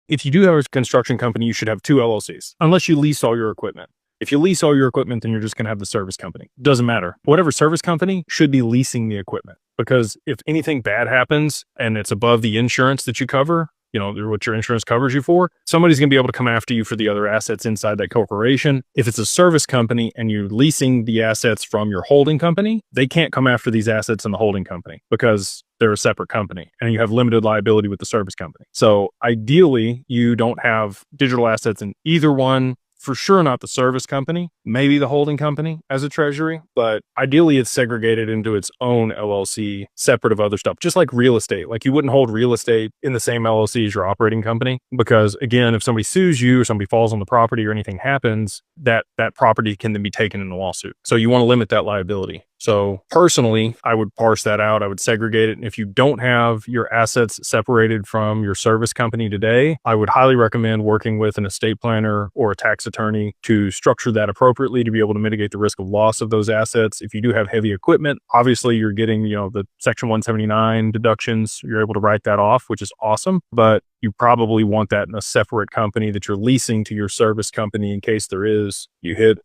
If you do have a construction company, you should have two LLCs, unless you lease all your equipment. If you lease all your equipment, then you're just going to have the service company. Doesn't matter. Whatever service company should be leasing the equipment, because if anything bad happens and it's above the insurance that you cover, what your insurance covers you for, somebody's going to be able to come after you for the other assets inside that corporation. If it's a service company and you're leasing the assets from your holding company, they can't come after these assets in the holding company because they're a separate company and you have limited liability with the service company. So ideally, you don't have digital assets in either one. For sure not the service company, maybe the holding company as a treasury, but ideally it's segregated into its own LLC, separate of other stuff, just like real estate. Like you wouldn't hold real estate in the same LLC as your operating company, because again, if somebody sues you or somebody falls on the property or anything happens, that property can then be taken in a lawsuit. So you want to limit that liability. So personally, I would parse that out. I would segregate it. And if you don't have your assets separated from your service company today, I would highly recommend working with an estate planner or a tax attorney to structure that appropriately to be able to mitigate the risk of loss of those assets. If you do have heavy equipment, obviously you're getting, the Section 179 deductions. You're able to write that off, which is awesome. But you probably want that in a separate company that you're leasing to your service company in case you hit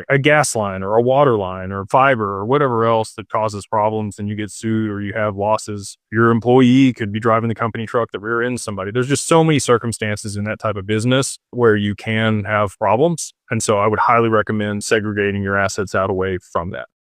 a gas line or a water line or fiber or whatever else that causes problems and you get sued or you have losses. Your employee could be driving the company truck that rear ends somebody. There's just so many circumstances in that type of business where you can have problems. And so I would highly recommend segregating your assets out away from that.